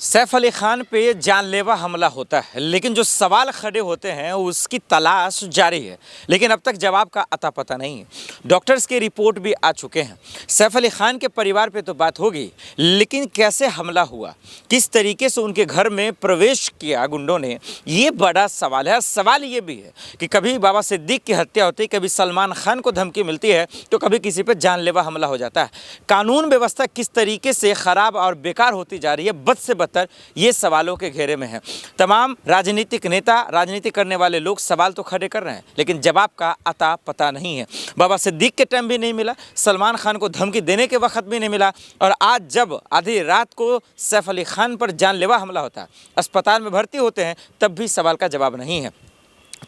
सैफ अली खान पे जानलेवा हमला होता है, लेकिन जो सवाल खड़े होते हैं उसकी तलाश जारी है, लेकिन अब तक जवाब का अता पता नहीं है। डॉक्टर्स की रिपोर्ट भी आ चुके हैं। सैफ अली खान के परिवार पे तो बात होगी, लेकिन कैसे हमला हुआ, किस तरीके से उनके घर में प्रवेश किया गुंडों ने, ये बड़ा सवाल है। सवाल ये भी है कि कभी बाबा सिद्दीक की हत्या होती है, कभी सलमान खान को धमकी मिलती है, तो कभी किसी पर जानलेवा हमला हो जाता है। कानून व्यवस्था किस तरीके से ख़राब और बेकार होती जा रही है, बद से बदतर ये सवालों के घेरे में है। तमाम राजनीतिक नेता, राजनीति करने वाले लोग सवाल तो खड़े कर रहे हैं, लेकिन जवाब का अता पता नहीं है। बाबा सिद्दीक के टाइम भी नहीं मिला, सलमान खान को धमकी देने के वक्त भी नहीं मिला, और आज जब आधी रात को सैफ अली खान पर जानलेवा हमला होता है, अस्पताल में भर्ती होते हैं, तब भी सवाल का जवाब नहीं है।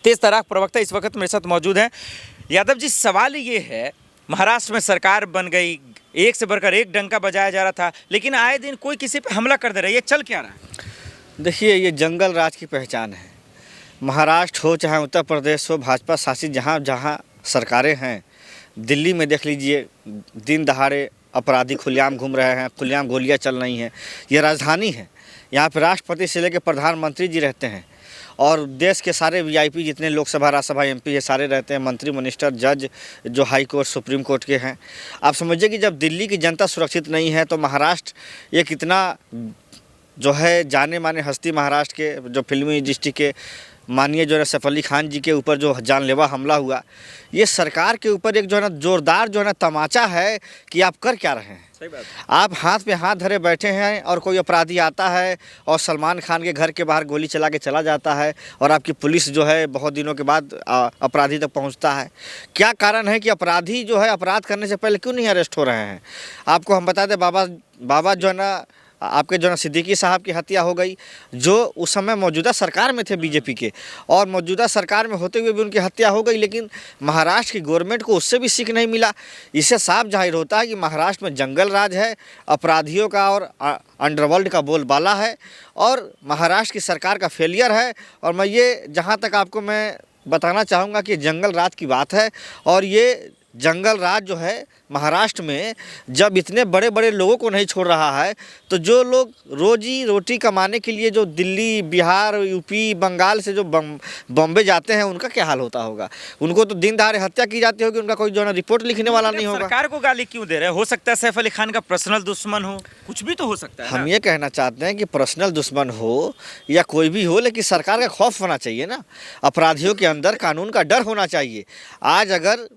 तेज तर्राक प्रवक्ता इस वक्त मेरे साथ मौजूद हैं। यादव जी, सवाल ये है, महाराष्ट्र में सरकार बन गई, एक से बढ़कर एक डंका बजाया जा रहा था, लेकिन आए दिन कोई किसी पे हमला कर दे रहा है, ये चल क्या रहा है? देखिए, ये जंगल राज की पहचान है। महाराष्ट्र हो चाहे उत्तर प्रदेश हो, भाजपा शासित जहाँ जहाँ सरकारें हैं, दिल्ली में देख लीजिए, दिन दहाड़े अपराधी खुलेआम घूम रहे हैं, खुलेआम गोलियां चल रही हैं। ये राजधानी है, यहाँ पर राष्ट्रपति से लेकर प्रधानमंत्री जी रहते हैं, और देश के सारे वीआईपी जितने लोकसभा राज्यसभा एमपी ये सारे रहते हैं, मंत्री मिनिस्टर जज जो हाई कोर्ट सुप्रीम कोर्ट के हैं। आप समझिए कि जब दिल्ली की जनता सुरक्षित नहीं है, तो महाराष्ट्र ये कितना जो है जाने माने हस्ती, महाराष्ट्र के जो फिल्मी इंडस्ट्री के मानिए जो है सैफ अली खान जी के ऊपर जो जानलेवा हमला हुआ, ये सरकार के ऊपर एक जो है ना जोरदार जो है ना तमाचा है कि आप कर क्या रहे हैं। सही बात। आप हाथ पे हाथ धरे बैठे हैं और कोई अपराधी आता है और सलमान खान के घर के बाहर गोली चला के चला जाता है, और आपकी पुलिस जो है बहुत दिनों के बाद अपराधी तक पहुंचता है। क्या कारण है कि अपराधी जो है अपराध करने से पहले क्यों नहीं अरेस्ट हो रहे हैं? आपको हम बता दें, बाबा जो है ना आपके जो ना सिद्दीकी साहब की हत्या हो गई, जो उस समय मौजूदा सरकार में थे बीजेपी के, और मौजूदा सरकार में होते हुए भी उनकी हत्या हो गई, लेकिन महाराष्ट्र की गवर्नमेंट को उससे भी सीख नहीं मिला। इससे साफ जाहिर होता है कि महाराष्ट्र में जंगल राज है, अपराधियों का और अंडरवर्ल्ड का बोलबाला है, और महाराष्ट्र की सरकार का फेलियर है। और मैं ये जहाँ तक आपको मैं बताना चाहूँगा कि जंगल राज की बात है, और ये जंगल राज जो है महाराष्ट्र में जब इतने बड़े बड़े लोगों को नहीं छोड़ रहा है, तो जो लोग रोजी रोटी कमाने के लिए जो दिल्ली, बिहार, यूपी, बंगाल से जो बॉम्बे जाते हैं, उनका क्या हाल होता होगा? उनको तो दिन दहाड़े हत्या की जाती होगी, उनका कोई जो है ना रिपोर्ट लिखने वाला नहीं होगा। सरकार को गाली क्यों दे रहे हैं? हो सकता है सैफ अली खान का पर्सनल दुश्मन हो, कुछ भी तो हो सकता है। हम ये कहना चाहते हैं कि पर्सनल दुश्मन हो या कोई भी हो, लेकिन सरकार का खौफ होना चाहिए ना। अपराधियों के अंदर कानून का डर होना चाहिए। आज अगर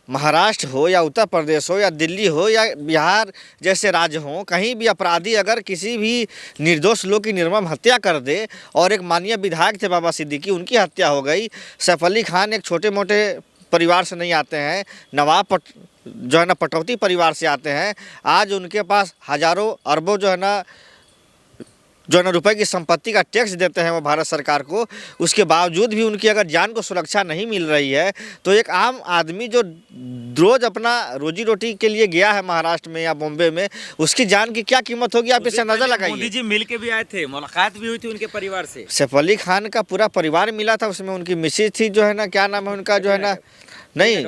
महाराष्ट्र हो या उत्तर प्रदेश हो या दिल्ली हो या बिहार जैसे राज्य हों, कहीं भी अपराधी अगर किसी भी निर्दोष लोग की निर्मम हत्या कर दे, और एक माननीय विधायक थे बाबा सिद्दीकी, उनकी हत्या हो गई। सैफ अली खान एक छोटे मोटे परिवार से नहीं आते हैं, नवाब जो है ना पटौती परिवार से आते हैं। आज उनके पास हज़ारों अरबों जो है ना रुपए की संपत्ति का टैक्स देते हैं वो भारत सरकार को, उसके बावजूद भी उनकी अगर जान को सुरक्षा नहीं मिल रही है, तो एक आम आदमी जो रोज़ अपना रोजी रोटी के लिए गया है महाराष्ट्र में या बॉम्बे में, उसकी जान की क्या कीमत होगी, आप इससे अंदाजा लगाइए। मोदी जी मिल के भी आए थे, मुलाकात भी हुई थी उनके परिवार से। सैफ अली खान का पूरा परिवार मिला था, उसमें उनकी मिसेज थी, जो है ना, क्या नाम है उनका, जो है ना, नहीं,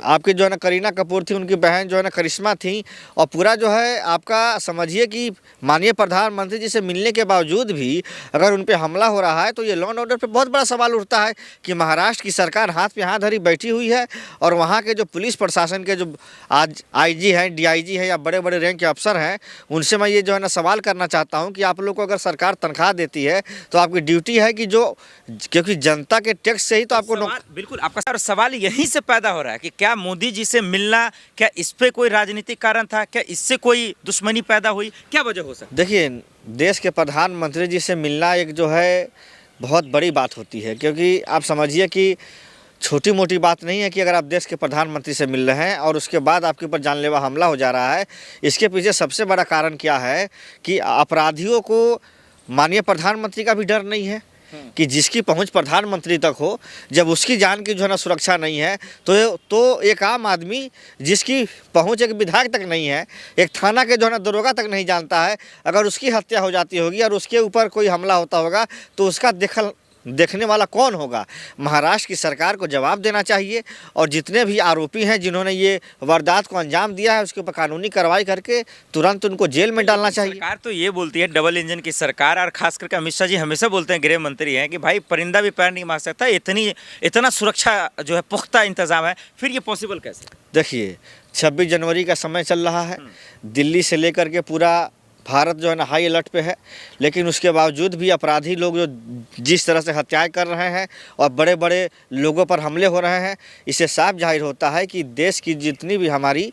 आपकी जो है ना करीना कपूर थी, उनकी बहन जो है ना करिश्मा थी, और पूरा जो है आपका समझिए कि माननीय प्रधानमंत्री जी से मिलने के बावजूद भी अगर उन पे हमला हो रहा है, तो ये लॉ एंड ऑर्डर पे बहुत बड़ा सवाल उठता है कि महाराष्ट्र की सरकार हाथ पे हाथ धरी बैठी हुई है, और वहाँ के जो पुलिस प्रशासन के जो आज आईजी हैं, डीआईजी हैं या बड़े बड़े रैंक के अफसर हैं, उनसे मैं ये जो है ना सवाल करना चाहता हूँ कि आप लोग को अगर सरकार तनख्वाह देती है, तो आपकी ड्यूटी है कि जो, क्योंकि जनता के टैक्स से ही तो आपको बिल्कुल आपका सवाल यहीं से पैदा हो रहा है कि क्या मोदी जी से मिलना, क्या इस पे कोई राजनीतिक कारण था, क्या इससे कोई दुश्मनी पैदा हुई, क्या वजह हो सकती है? देखिए, देश के प्रधानमंत्री जी से मिलना एक जो है बहुत बड़ी बात होती है, क्योंकि आप समझिए कि छोटी मोटी बात नहीं है कि अगर आप देश के प्रधानमंत्री से मिल रहे हैं और उसके बाद आपके ऊपर जानलेवा हमला हो जा रहा है। इसके पीछे सबसे बड़ा कारण क्या है कि अपराधियों को माननीय प्रधानमंत्री का भी डर नहीं है कि जिसकी पहुंच प्रधानमंत्री तक हो, जब उसकी जान की जो है ना सुरक्षा नहीं है, तो एक आम आदमी जिसकी पहुंच एक विधायक तक नहीं है, एक थाना के जो है ना दरोगा तक नहीं जानता है, अगर उसकी हत्या हो जाती होगी और उसके ऊपर कोई हमला होता होगा, तो उसका देखने वाला कौन होगा? महाराष्ट्र की सरकार को जवाब देना चाहिए और जितने भी आरोपी हैं जिन्होंने ये वारदात को अंजाम दिया है उसके ऊपर कानूनी कार्रवाई करके तुरंत उनको जेल में डालना चाहिए। सरकार तो ये बोलती है डबल इंजन की सरकार, और खास करके अमित शाह जी हमेशा बोलते हैं, गृह मंत्री हैं, कि भाई परिंदा भी पैर नहीं मार सकता, इतना सुरक्षा जो है पुख्ता इंतजाम है, फिर ये पॉसिबल कैसे? देखिए 26 जनवरी का समय चल रहा है, दिल्ली से लेकर के पूरा भारत जो है ना हाई अलर्ट पे है, लेकिन उसके बावजूद भी अपराधी लोग जो जिस तरह से हत्याएं कर रहे हैं और बड़े बड़े लोगों पर हमले हो रहे हैं, इससे साफ जाहिर होता है कि देश की जितनी भी हमारी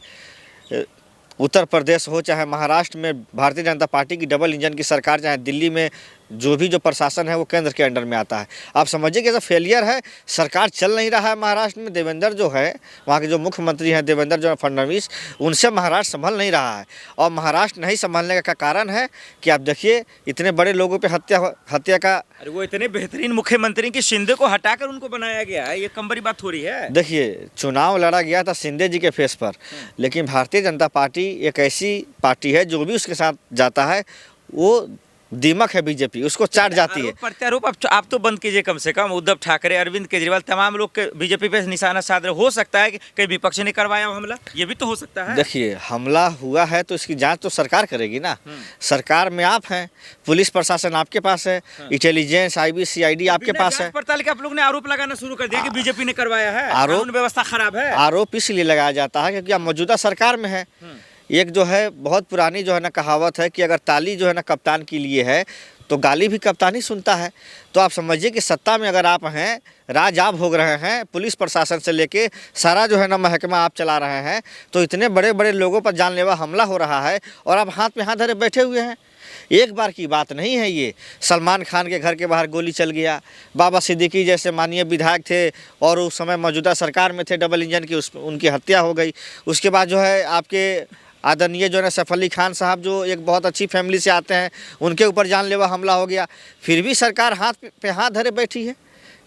उत्तर प्रदेश हो चाहे महाराष्ट्र में भारतीय जनता पार्टी की डबल इंजन की सरकार, चाहे दिल्ली में जो प्रशासन है वो केंद्र के अंडर में आता है। आप समझिए कि ऐसा फेलियर है, सरकार चल नहीं रहा है महाराष्ट्र में। देवेंद्र जो है वहाँ के जो मुख्यमंत्री हैं देवेंद्र जो फडणवीस, उनसे महाराष्ट्र संभल नहीं रहा है। और महाराष्ट्र नहीं संभलने का कारण है कि आप देखिए इतने बड़े लोगों पे हत्या का। अरे वो इतने बेहतरीन मुख्यमंत्री की शिंदे को हटाकर उनको बनाया गया है, ये कम बड़ी बात थोड़ी है। देखिए चुनाव लड़ा गया था शिंदे जी के फेस पर, लेकिन भारतीय जनता पार्टी एक ऐसी पार्टी है जो भी उसके साथ जाता है वो दीमक है, बीजेपी उसको चाट जाती है। प्रत्यारोप आप तो बंद कीजिए कम से कम। उद्धव ठाकरे, अरविंद केजरीवाल, तमाम लोग के बीजेपी पे निशाना साध रहे। हो सकता है कि कई विपक्ष ने करवाया हमला, ये भी तो हो सकता है। देखिए हमला हुआ है तो इसकी जांच तो सरकार करेगी ना। सरकार में आप हैं, पुलिस प्रशासन आपके पास है, इंटेलिजेंस IB CID आपके पास है। पड़ताल के आप लोग ने आरोप लगाना शुरू कर दिया कि बीजेपी ने करवाया है, कानून व्यवस्था खराब है। आरोप इसलिए लगाया जाता है क्योंकि आप मौजूदा सरकार में है। एक जो है बहुत पुरानी जो है ना कहावत है कि अगर ताली जो है ना कप्तान के लिए है तो गाली भी कप्तान ही सुनता है। तो आप समझिए कि सत्ता में अगर आप हैं, राज आप भोग रहे हैं, पुलिस प्रशासन से लेके सारा जो है ना महकमा आप चला रहे हैं, तो इतने बड़े बड़े लोगों पर जानलेवा हमला हो रहा है और आप हाथ में हाथ धरे बैठे हुए हैं। एक बार की बात नहीं है ये। सलमान खान के घर के बाहर गोली चल गया, बाबा सिद्दीकी जैसे माननीय विधायक थे और उस समय मौजूदा सरकार में थे डबल इंजन की, उनकी हत्या हो गई। उसके बाद जो है आपके आदरणीय जो है सैफ अली खान साहब जो एक बहुत अच्छी फैमिली से आते हैं, उनके ऊपर जानलेवा हमला हो गया। फिर भी सरकार हाथ पे हाथ धरे बैठी है,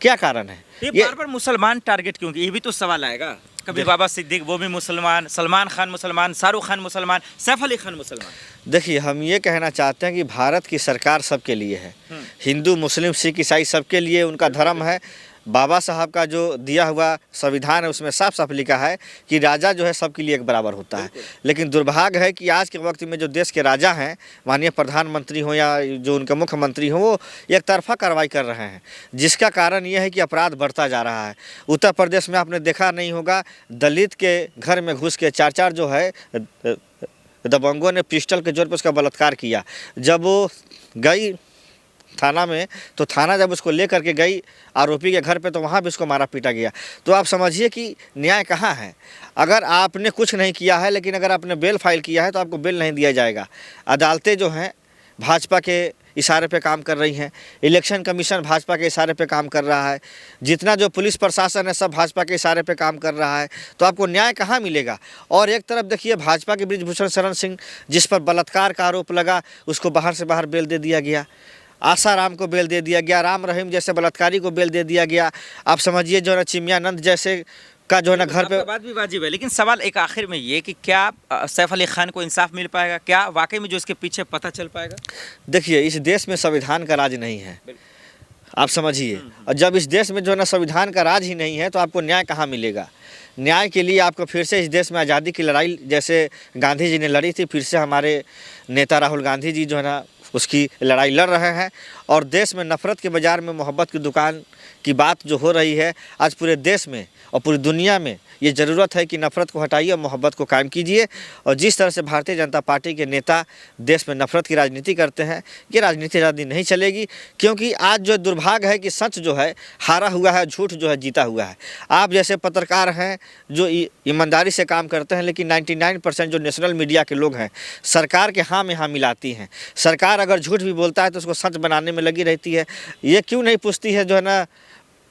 क्या कारण है? ये बार बार मुसलमान टारगेट क्यों? ये भी तो सवाल आएगा। कभी बाबा सिद्दीक वो भी मुसलमान, सलमान खान मुसलमान, शाहरुख खान मुसलमान, सैफ अली खान मुसलमान। देखिए हम ये कहना चाहते हैं कि भारत की सरकार सबके लिए है, हिंदू मुस्लिम सिख ईसाई सबके लिए उनका धर्म है। बाबा साहब का जो दिया हुआ संविधान है उसमें साफ साफ लिखा है कि राजा जो है सबके लिए एक बराबर होता है। लेकिन दुर्भाग्य है कि आज के वक्त में जो देश के राजा हैं, माननीय प्रधानमंत्री हो या जो उनके मुख्यमंत्री हो, वो एक तरफा कार्रवाई कर रहे हैं, जिसका कारण ये है कि अपराध बढ़ता जा रहा है। उत्तर प्रदेश में आपने देखा नहीं होगा, दलित के घर में घुस के चार जो है दबंगों ने पिस्टल के जोर पर उसका बलात्कार किया। जब वो गई थाना में तो थाना जब उसको ले करके गई आरोपी के घर पे तो वहाँ भी उसको मारा पीटा गया। तो आप समझिए कि न्याय कहाँ है? अगर आपने कुछ नहीं किया है लेकिन अगर आपने बेल फाइल किया है तो आपको बेल नहीं दिया जाएगा। अदालतें जो हैं भाजपा के इशारे पे काम कर रही हैं, इलेक्शन कमीशन भाजपा के इशारे पे काम कर रहा है, जितना जो पुलिस प्रशासन है सब भाजपा के इशारे पे काम कर रहा है। तो आपको न्याय कहाँ मिलेगा? और एक तरफ देखिए भाजपा के बृजभूषण शरण सिंह जिस पर बलात्कार का आरोप लगा, उसको बाहर से बाहर बेल दे दिया गया। आसाराम को बेल दे दिया गया, राम रहीम जैसे बलात्कारी को बेल दे दिया गया। आप समझिए जो है चिमयानंद जैसे का जो है ना घर पे बात भी वाजिब है। लेकिन सवाल एक आखिर में ये कि क्या सैफ अली खान को इंसाफ मिल पाएगा? क्या वाकई में जो इसके पीछे पता चल पाएगा? देखिए इस देश में संविधान का राज नहीं है, आप समझिए। और जब इस देश में जो है ना संविधान का राज ही नहीं है तो आपको न्याय कहाँ मिलेगा? न्याय के लिए आपको फिर से इस देश में आज़ादी की लड़ाई जैसे गांधी जी ने लड़ी थी, फिर से हमारे नेता राहुल गांधी जी जो है ना उसकी लड़ाई लड़ रहे हैं। और देश में नफ़रत के बाज़ार में मोहब्बत की दुकान की बात जो हो रही है आज पूरे देश में और पूरी दुनिया में, ये ज़रूरत है कि नफ़रत को हटाइए और मोहब्बत को कायम कीजिए। और जिस तरह से भारतीय जनता पार्टी के नेता देश में नफ़रत की राजनीति करते हैं, ये राजनीति ज़्यादा दिन नहीं चलेगी। क्योंकि आज जो दुर्भाग्य है कि सच जो है हारा हुआ है, झूठ जो है जीता हुआ है। आप जैसे पत्रकार हैं जो ईमानदारी से काम करते हैं, लेकिन 99% जो नेशनल मीडिया के लोग हैं सरकार के हाँ में हाँ मिलाती हैं। सरकार अगर झूठ भी बोलता है तो उसको सच बनाने में लगी रहती है। ये क्यों नहीं पूछती है जो है ना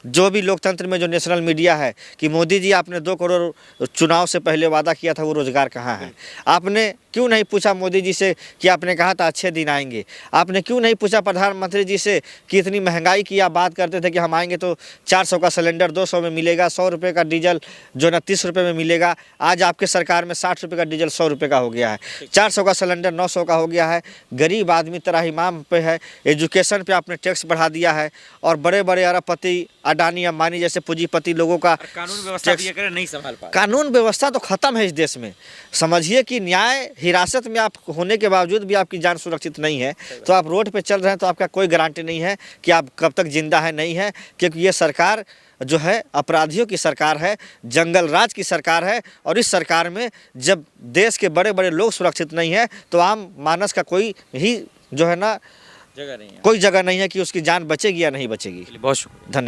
जो भी लोकतंत्र में जो नेशनल मीडिया है कि मोदी जी आपने 2 करोड़ चुनाव से पहले वादा किया था, वो रोज़गार कहाँ है? आपने क्यों नहीं पूछा मोदी जी से कि आपने कहा था अच्छे दिन आएंगे? आपने क्यों नहीं पूछा प्रधानमंत्री जी से कि इतनी महंगाई की आप बात करते थे कि हम आएंगे तो 400 का सिलेंडर 200 में मिलेगा, 100 रुपये का डीजल जो ना 30 रुपये में मिलेगा। आज आपके सरकार में 60 रुपये का डीजल 100 रुपये का हो गया है, 400 का सिलेंडर 900 का हो गया है। गरीब आदमी त्राहिमाम पे है, एजुकेशन पे आपने टैक्स बढ़ा दिया है और बड़े बड़े अरबपति अडानी अंबानी जैसे पूंजीपति लोगों का कानून व्यवस्था भी ये करे नहीं संभाल पा रहे। कानून व्यवस्था तो खत्म है इस देश में। समझिए कि न्याय हिरासत में आप होने के बावजूद भी आपकी जान सुरक्षित नहीं है, तो आप रोड पे चल रहे हैं तो आपका कोई गारंटी नहीं है कि आप कब तक जिंदा है नहीं है, क्योंकि ये सरकार जो है अपराधियों की सरकार है, जंगल राज की सरकार है। और इस सरकार में जब देश के बड़े बड़े लोग सुरक्षित नहीं है तो आम मानस का कोई ही जो है ना जगह नहीं है, कोई जगह नहीं है कि उसकी जान बचेगी या नहीं बचेगी। बहुत शुक्रिया। धन्यवाद।